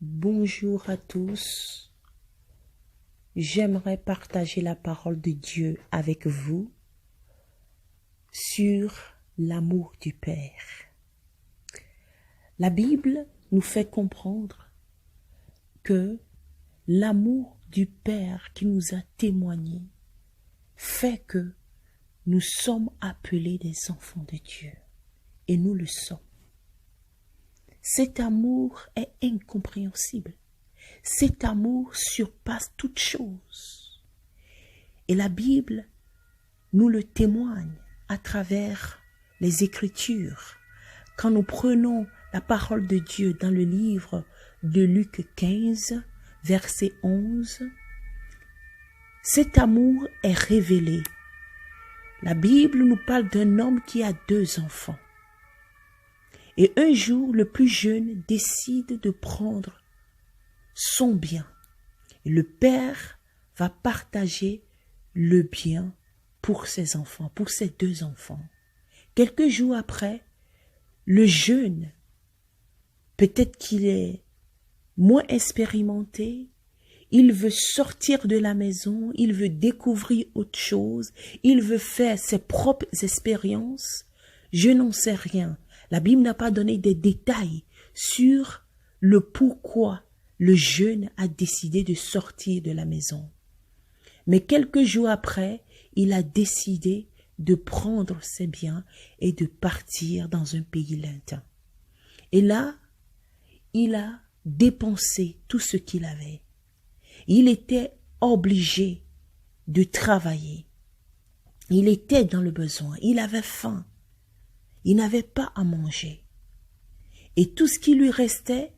Bonjour à tous. J'aimerais partager la parole de Dieu avec vous sur l'amour du Père. La Bible nous fait comprendre que l'amour du Père qui nous a témoigné fait que nous sommes appelés des enfants de Dieu. Et nous le sommes. Cet amour est incompréhensible. Cet amour surpasse toute chose. Et la Bible nous le témoigne à travers les Écritures. Quand nous prenons la parole de Dieu dans le livre de Luc 15, verset 11, cet amour est révélé. La Bible nous parle d'un homme qui a 2 enfants. Et un jour, le plus jeune décide de prendre son bien. Et le père va partager le bien pour ses enfants, pour ses 2 enfants. Quelques jours après, le jeune, peut-être qu'il est moins expérimenté, il veut sortir de la maison, il veut découvrir autre chose, il veut faire ses propres expériences. Je n'en sais rien. La Bible n'a pas donné des détails sur le pourquoi le jeune a décidé de sortir de la maison. Mais quelques jours après, il a décidé de prendre ses biens et de partir dans un pays lointain. Et là, il a dépensé tout ce qu'il avait. Il était obligé de travailler. Il était dans le besoin. Il avait faim. Il n'avait pas à manger. Et tout ce qui lui restait,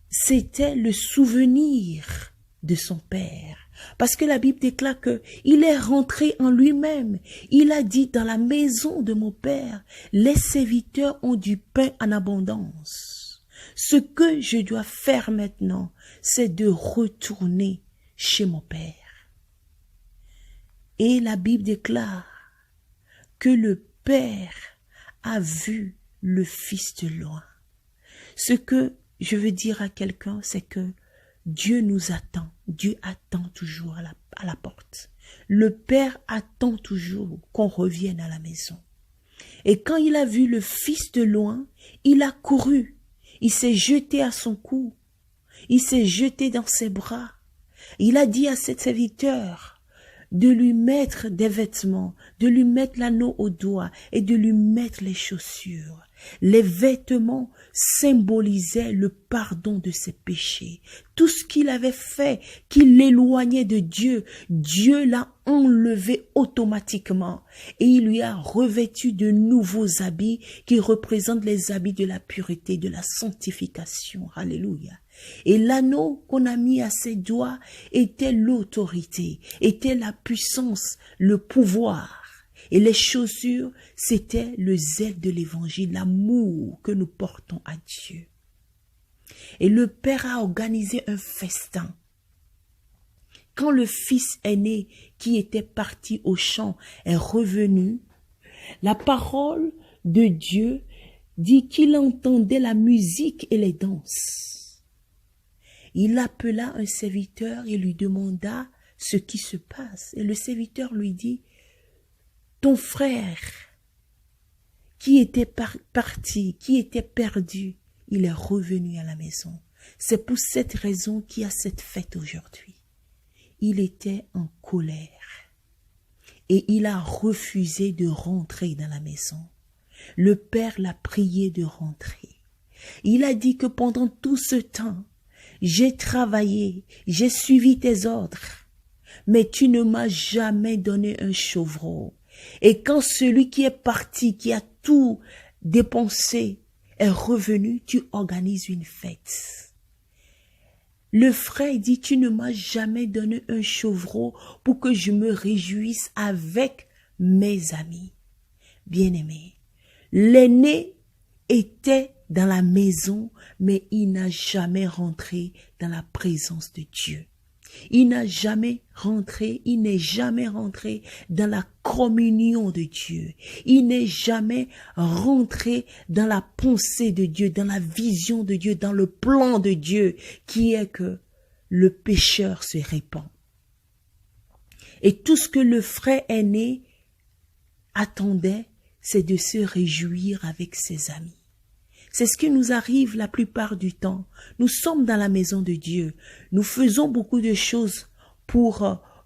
c'était le souvenir de son père. Parce que la Bible déclare qu'il est rentré en lui-même. Il a dit, dans la maison de mon père, les serviteurs ont du pain en abondance. Ce que je dois faire maintenant, c'est de retourner chez mon père. Et la Bible déclare que le Père a vu le Fils de loin. Ce que je veux dire à quelqu'un, c'est que Dieu nous attend. Dieu attend toujours à la porte. Le Père attend toujours qu'on revienne à la maison. Et quand il a vu le Fils de loin, il a couru. Il s'est jeté à son cou. Il s'est jeté dans ses bras. Il a dit à ses serviteurs de lui mettre des vêtements, de lui mettre l'anneau au doigt et de lui mettre les chaussures. Les vêtements symbolisaient le pardon de ses péchés. Tout ce qu'il avait fait, qui l'éloignait de Dieu, Dieu l'a enlevé automatiquement et il lui a revêtu de nouveaux habits qui représentent les habits de la pureté, de la sanctification. Alléluia. Et l'anneau qu'on a mis à ses doigts était l'autorité, était la puissance, le pouvoir. Et les chaussures, c'était le zèle de l'évangile, l'amour que nous portons à Dieu. Et le Père a organisé un festin. Quand le fils aîné qui était parti au champ est revenu, la parole de Dieu dit qu'il entendait la musique et les danses. Il appela un serviteur et lui demanda ce qui se passe. Et le serviteur lui dit, ton frère qui était parti, qui était perdu, il est revenu à la maison. C'est pour cette raison qu'il y a cette fête aujourd'hui. Il était en colère et il a refusé de rentrer dans la maison. Le père l'a prié de rentrer. Il a dit que pendant tout ce temps, j'ai travaillé, j'ai suivi tes ordres, mais tu ne m'as jamais donné un chevreau. Et quand celui qui est parti, qui a tout dépensé, est revenu, tu organises une fête. Le frère dit, tu ne m'as jamais donné un chevreau pour que je me réjouisse avec mes amis. Bien-aimés, l'aîné était dans la maison, mais il n'a jamais rentré dans la présence de Dieu. Il n'est jamais rentré dans la communion de Dieu. Il n'est jamais rentré dans la pensée de Dieu, dans la vision de Dieu, dans le plan de Dieu, qui est que le pécheur se répand. Et tout ce que le frère aîné attendait, c'est de se réjouir avec ses amis. C'est ce qui nous arrive la plupart du temps. Nous sommes dans la maison de Dieu. Nous faisons beaucoup de choses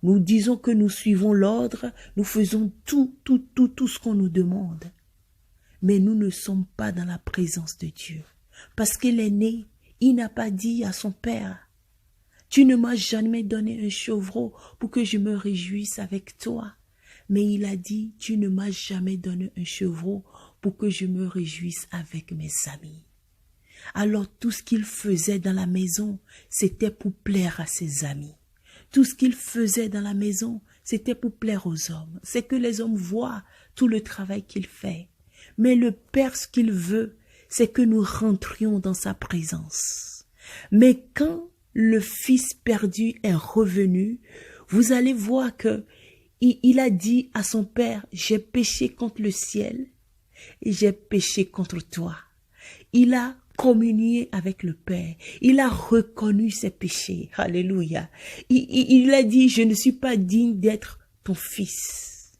nous disons que nous suivons l'ordre. Nous faisons tout ce qu'on nous demande. Mais nous ne sommes pas dans la présence de Dieu. Parce qu'il est né, il n'a pas dit à son père, tu ne m'as jamais donné un chevreau pour que je me réjouisse avec toi. Mais il a dit, tu ne m'as jamais donné un chevreau pour que je me réjouisse avec mes amis. Alors tout ce qu'il faisait dans la maison, c'était pour plaire à ses amis. Tout ce qu'il faisait dans la maison, c'était pour plaire aux hommes. C'est que les hommes voient tout le travail qu'il fait. Mais le Père, ce qu'il veut, c'est que nous rentrions dans sa présence. Mais quand le fils perdu est revenu, vous allez voir que il a dit à son père, j'ai péché contre le ciel et j'ai péché contre toi. Il a communié avec le Père. Il a reconnu ses péchés. Alléluia. Il a dit, je ne suis pas digne d'être ton fils.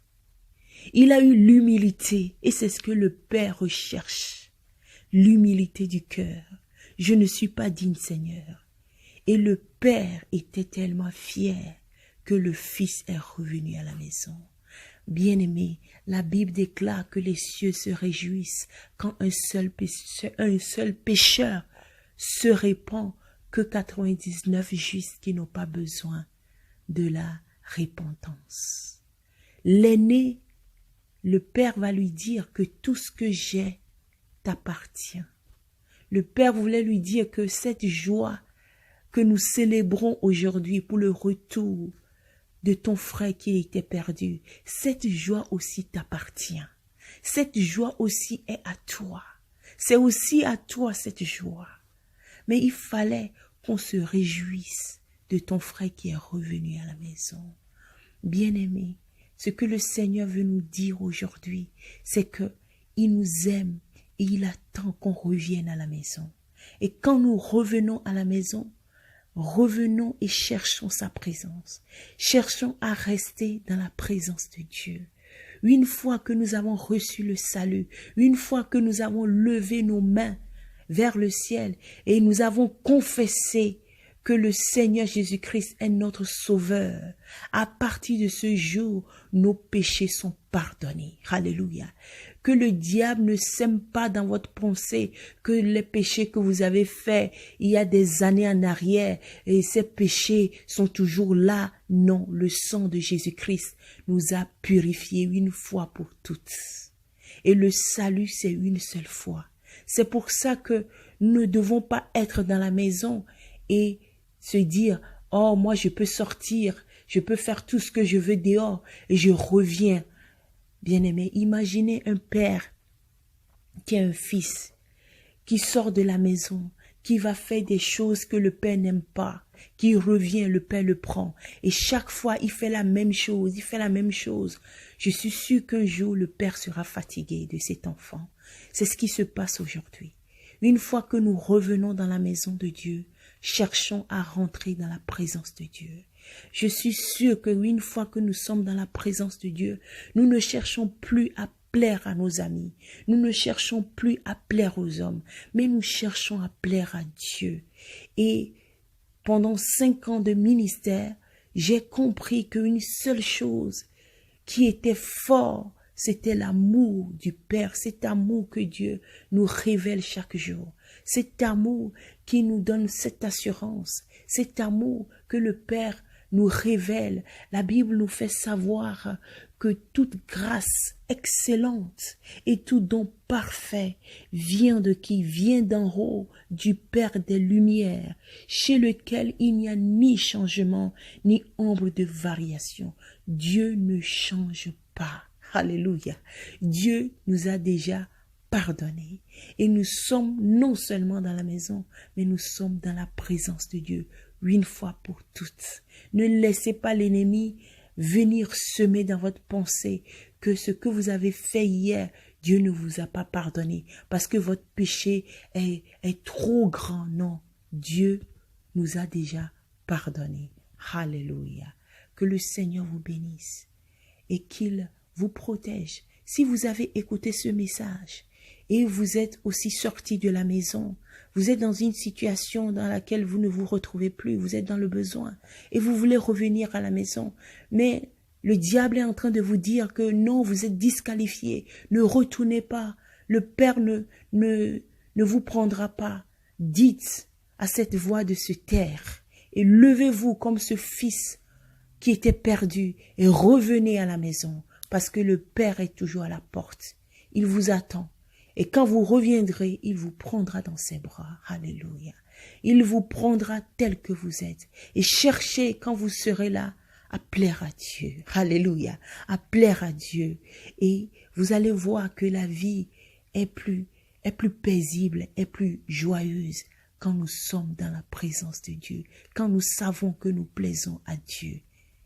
Il a eu l'humilité et c'est ce que le Père recherche. L'humilité du cœur. Je ne suis pas digne, Seigneur. Et le Père était tellement fier que le Fils est revenu à la maison. Bien-aimé, la Bible déclare que les cieux se réjouissent quand un seul pécheur se répand, que 99 justes qui n'ont pas besoin de la repentance. L'aîné, le Père va lui dire que tout ce que j'ai t'appartient. Le Père voulait lui dire que cette joie que nous célébrons aujourd'hui pour le retour de ton frère qui était perdu, cette joie aussi t'appartient. Cette joie aussi est à toi. C'est aussi à toi cette joie. Mais il fallait qu'on se réjouisse de ton frère qui est revenu à la maison. Bien-aimé, ce que le Seigneur veut nous dire aujourd'hui, c'est que il nous aime et il attend qu'on revienne à la maison. Et quand nous revenons à la maison, revenons et cherchons sa présence. Cherchons à rester dans la présence de Dieu. Une fois que nous avons reçu le salut, une fois que nous avons levé nos mains vers le ciel et nous avons confessé que le Seigneur Jésus-Christ est notre Sauveur, à partir de ce jour, nos péchés sont pardonnés. Alléluia. Que le diable ne sème pas dans votre pensée que les péchés que vous avez faits il y a des années en arrière et ces péchés sont toujours là. Non, le sang de Jésus-Christ nous a purifiés une fois pour toutes. Et le salut, c'est une seule fois. C'est pour ça que nous ne devons pas être dans la maison et se dire, oh, moi je peux sortir, je peux faire tout ce que je veux dehors et je reviens. Bien-aimé, imaginez un père qui a un fils, qui sort de la maison, qui va faire des choses que le père n'aime pas, qui revient, le père le prend. Et chaque fois, il fait la même chose, Je suis sûr qu'un jour, le père sera fatigué de cet enfant. C'est ce qui se passe aujourd'hui. Une fois que nous revenons dans la maison de Dieu, cherchons à rentrer dans la présence de Dieu. Je suis sûre que une fois que nous sommes dans la présence de Dieu, nous ne cherchons plus à plaire à nos amis. Nous ne cherchons plus à plaire aux hommes, mais nous cherchons à plaire à Dieu. Et pendant 5 ans de ministère, j'ai compris qu'une seule chose qui était fort, c'était l'amour du Père, cet amour que Dieu nous révèle chaque jour. Cet amour qui nous donne cette assurance, cet amour que le Père nous révèle. La Bible nous fait savoir que toute grâce excellente et tout don parfait vient de qui? Vient d'en haut, du Père des Lumières, chez lequel il n'y a ni changement, ni ombre de variation. Dieu ne change pas. Alléluia. Dieu nous a déjà pardonné. Et nous sommes non seulement dans la maison, mais nous sommes dans la présence de Dieu une fois pour toutes. Ne laissez pas l'ennemi venir semer dans votre pensée que ce que vous avez fait hier, Dieu ne vous a pas pardonné parce que votre péché est trop grand. Non, Dieu nous a déjà pardonné. Alléluia. Que le Seigneur vous bénisse et qu'il vous protège. Si vous avez écouté ce message et vous êtes aussi sorti de la maison, vous êtes dans une situation dans laquelle vous ne vous retrouvez plus, vous êtes dans le besoin et vous voulez revenir à la maison, mais le diable est en train de vous dire que non, vous êtes disqualifié, ne retournez pas, le Père ne vous prendra pas. Dites à cette voix de se taire et levez-vous comme ce fils qui était perdu et revenez à la maison parce que le Père est toujours à la porte. Il vous attend. Et quand vous reviendrez, il vous prendra dans ses bras. Alléluia. Il vous prendra tel que vous êtes. Et cherchez quand vous serez là à plaire à Dieu. Alléluia. À plaire à Dieu. Et vous allez voir que la vie est plus paisible, est plus joyeuse quand nous sommes dans la présence de Dieu. Quand nous savons que nous plaisons à Dieu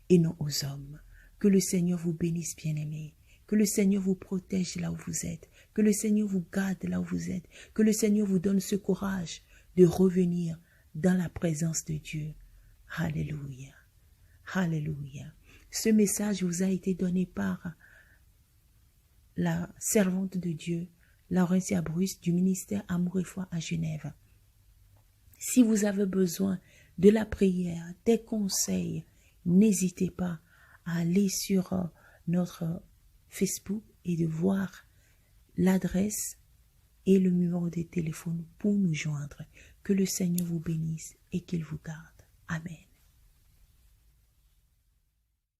et non aux hommes. Que le Seigneur vous bénisse, bien-aimés. Que le Seigneur vous protège là où vous êtes. Que le Seigneur vous garde là où vous êtes. Que le Seigneur vous donne ce courage de revenir dans la présence de Dieu. Alléluia. Alléluia. Ce message vous a été donné par la servante de Dieu, Laurentia Bruce, du ministère Amour et Foi à Genève. Si vous avez besoin de la prière, des conseils, n'hésitez pas à aller sur notre Facebook et de voir l'adresse et le numéro de téléphone pour nous joindre. Que le Seigneur vous bénisse et qu'il vous garde. Amen.